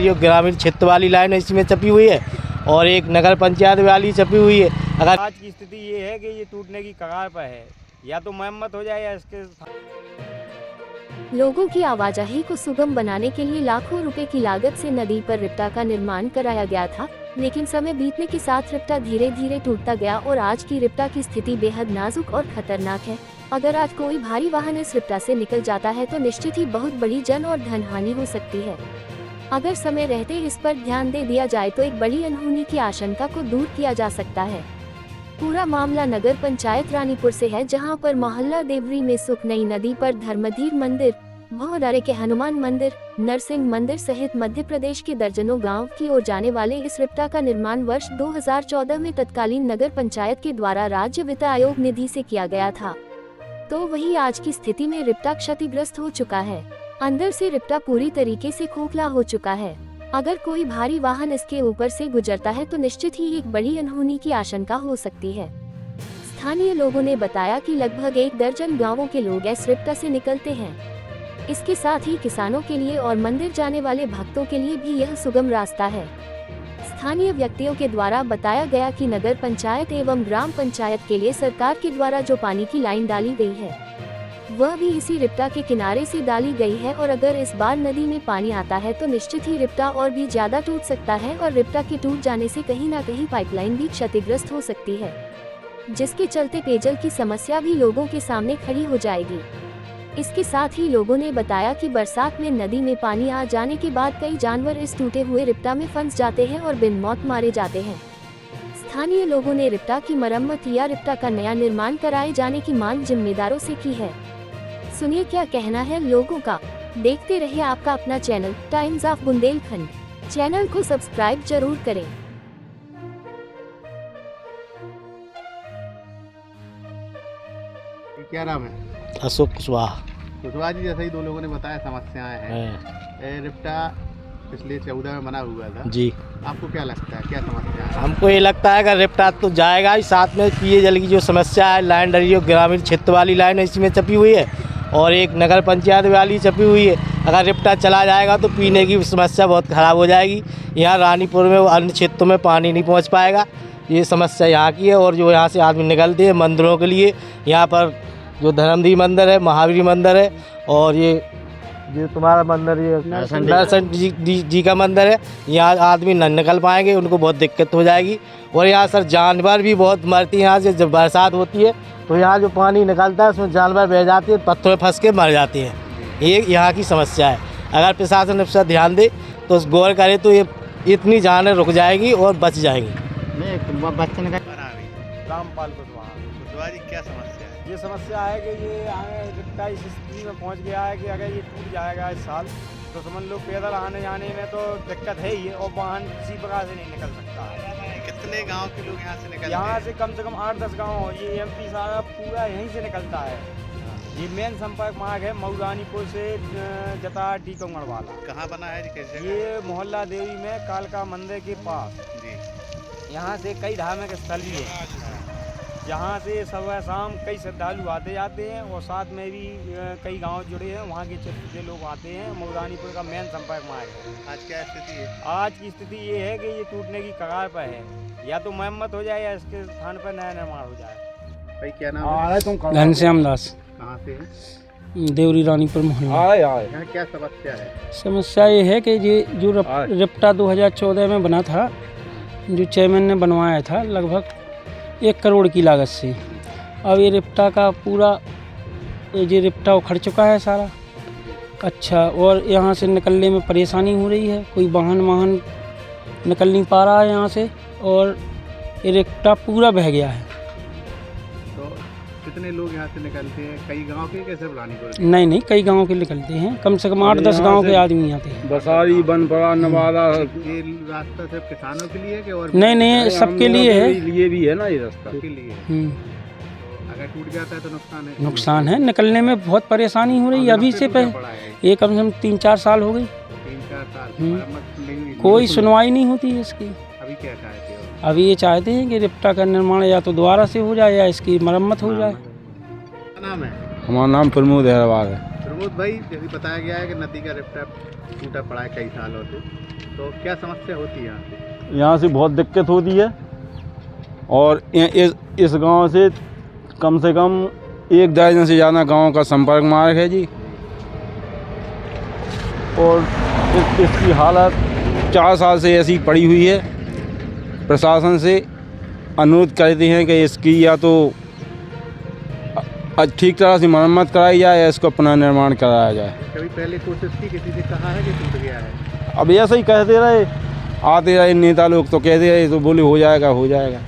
डरियो ग्रामीण क्षेत्र वाली लाइन इसमें चपी हुई है और एक नगर पंचायत वाली चपी हुई है। अगर आज की स्थिति ये है कि ये टूटने की कगार पर है, या तो मरम्मत हो जाए या इसके लोगों की आवाजाही को सुगम बनाने के लिए लाखों रुपए की लागत से नदी पर रिप्टा का निर्माण कराया गया था, लेकिन समय बीतने के साथ रिप्टा धीरे धीरे टूटता गया और आज की रिप्टा की स्थिति बेहद नाजुक और खतरनाक है। अगर आज कोई भारी वाहन इस रिप्टा से निकल जाता है तो निश्चित ही बहुत बड़ी जन और धन हानि हो सकती है। अगर समय रहते इस पर ध्यान दे दिया जाए तो एक बड़ी अनहोनी की आशंका को दूर किया जा सकता है। पूरा मामला नगर पंचायत रानीपुर से है, जहां पर मोहल्ला देवरी में सुखनई नदी पर धर्मधीर मंदिर, भौडारे के हनुमान मंदिर, नरसिंह मंदिर सहित मध्य प्रदेश के दर्जनों गांव की ओर जाने वाले इस रिप्टा का निर्माण वर्ष 2014 में तत्कालीन नगर पंचायत के द्वारा राज्य वित्त आयोग निधि से किया गया था। तो वही आज की स्थिति में रिप्टा क्षतिग्रस्त हो चुका है। अंदर से रिप्टा पूरी तरीके से खोखला हो चुका है। अगर कोई भारी वाहन इसके ऊपर से गुजरता है तो निश्चित ही एक बड़ी अनहोनी की आशंका हो सकती है। स्थानीय लोगों ने बताया कि लगभग 1 दर्जन गांवों के लोग इस रिप्टा से निकलते हैं। इसके साथ ही किसानों के लिए और मंदिर जाने वाले भक्तों के लिए भी यह सुगम रास्ता है। स्थानीय व्यक्तियों के द्वारा बताया गया कि नगर पंचायत एवं ग्राम पंचायत के लिए सरकार के द्वारा जो पानी की लाइन डाली गई है वह भी इसी रिप्टा के किनारे से डाली गई है और अगर इस बार नदी में पानी आता है तो निश्चित ही रिप्टा और भी ज्यादा टूट सकता है और रिप्टा के टूट जाने से कहीं न कहीं पाइपलाइन भी क्षतिग्रस्त हो सकती है, जिसके चलते पेयजल की समस्या भी लोगों के सामने खड़ी हो जाएगी। इसके साथ ही लोगों ने बताया कि बरसात में नदी में पानी आ जाने के बाद कई जानवर इस टूटे हुए रिप्टा में फंस जाते हैं और बिन मौत मारे जाते हैं। स्थानीय लोगों ने रिप्टा की मरम्मत या रिप्टा का नया निर्माण कराए जाने की मांग जिम्मेदारों से की है। सुनिए क्या कहना है लोगों का। देखते रहिए आपका अपना channel times of Bundelkhand. Channel को सब्सक्राइब जरूर करें। क्या नाम है? अशोक कुशवाहा। कुशवाहा जी, जैसे ही 2 लोगों ने बताया समस्याएं हैं। रिप्टा पिछले 14 में बना हुआ था जी, आपको क्या लगता है, क्या समस्या है? हमको ये लगता है कि रिप्टा तो जाएगा ही, साथ में पेयजल की जो समस्या है, लाइन डरियो ग्रामीण क्षेत्र वाली लाइन इसमें चपी हुई है और एक नगर पंचायत वाली चपी हुई है। अगर रिप्टा चला जाएगा तो पीने की समस्या बहुत ख़राब हो जाएगी। यहाँ रानीपुर में अन्य क्षेत्रों में पानी नहीं पहुँच पाएगा, ये समस्या यहाँ की है। और जो यहाँ से आदमी निकलते हैं मंदिरों के लिए, यहाँ पर जो धर्मधीर मंदिर है, महावीर मंदिर है और ये तुम्हारा मंदिर, ये नरसिंह जी का मंदिर है, यहाँ आदमी न निकल पाएंगे, उनको बहुत दिक्कत हो जाएगी। और यहाँ सर जानवर भी बहुत मरती हैं। यहाँ से जब बरसात होती है तो यहाँ जो पानी निकलता है उसमें जानवर बह जाते हैं, पत्थरों में फंस के मर जाते हैं। ये यहाँ की समस्या है। अगर प्रशासन इस पर ध्यान दे तो गौर करे तो ये इतनी जानें रुक जाएगी और बच जाएंगी। रामपाल कुशवाहा जी, क्या समस्या है? ये समस्या है कि ये रिप्टा इस स्थिति में पहुंच गया है कि अगर ये टूट जाएगा इस साल तो समझ लो पैदल आने जाने में तो दिक्कत है ही, और वाहन किसी प्रकार से नहीं निकल सकता है। कितने गांव के लोग यहाँ से निकलते हैं? यहाँ से कम 8-10 गाँव, ये एमपी सारा पूरा यहीं से निकलता है। ये मेन संपर्क मार्ग है मऊरानीपुर से जता टीकमगढ़ वाला। कहाँ बना है जी, कैसे? ये मोहल्ला देवी में कालका मंदिर के पास जी। यहाँ से कई धार्मिक स्थल भी है। यहाँ से सुबह शाम कई श्रद्धालु आते जाते हैं और साथ में भी कई गांव जुड़े हैं, वहाँ के क्षेत्र से लोग आते हैं। मऊरानीपुर का मेन संपर्क मार्ग है। आज क्या स्थिति है? आज की स्थिति ये है कि ये टूटने की कगार पर है, या तो मरम्मत हो जाए या इसके स्थान पर नया निर्माण हो जाए। भाई क्या नाम है? घनश्याम दास, कहाँ से है? देवरी रानीपुर मोहल्ला। यहाँ क्या समस्या है? समस्या ये है कि ये जो रिप्टा 2014 में बना था, जो चेयरमैन ने बनवाया था लगभग 1 करोड़ की लागत से, अब ये रिप्टा का पूरा ये रिप्टा उखड़ चुका है सारा। अच्छा, और यहाँ से निकलने में परेशानी हो रही है, कोई वाहन निकल नहीं पा रहा है यहाँ से, और ये रिप्टा पूरा बह गया है। तो कितने लोग यहाँ से निकलते हैं? कई गांव के, कैसे रानीपुर? नहीं, कई गांव के निकलते हैं, कम से कम 8-10 गांव के आदमी आते हैं। बसारी, बनपड़ा, नवादा। ये रास्ता सिर्फ किसानों के लिए है कि और? नहीं, सबके लिए है। लिए भी है ना ये रास्ता। सबके लिए है। तो अगर टूट जाता है तो नुकसान है। निकलने में बहुत परेशानी हो रही है। अभी से पहले ये कम से कम 3-4 साल हो गई, 3-4 साल कोई सुनवाई नहीं होती है इसकी। अभी क्या चाहते हो? अभी ये चाहते हैं कि रिप्टा का निर्माण या तो दोबारा से हो जाए या इसकी मरम्मत हो जाए। क्या नाम है? हमारा नाम प्रमोद हैरवार है। प्रमोद भाई, जैसे बताया गया है कि नदी का रिप्टा टूटा पड़ा है कई सालों से, तो क्या समस्या होती है यहाँ से? यहाँ से बहुत दिक्कत होती है और इस गांव से कम 1 दर्जन से ज़्यादा गांव का संपर्क मार्ग है जी। और इसकी हालत 4 साल से ऐसी पड़ी हुई है। प्रशासन से अनुरोध करते हैं कि इसकी या तो ठीक तरह से मरम्मत कराई जाए या इसको पुनर्निर्माण कराया जाए। कभी पहले कोशिश की, किसी से कहा है कि टूट गया है? अब ऐसा ही कहते रहे, आते रहे नेता लोग तो कहते रहे, तो बोले हो जाएगा हो जाएगा।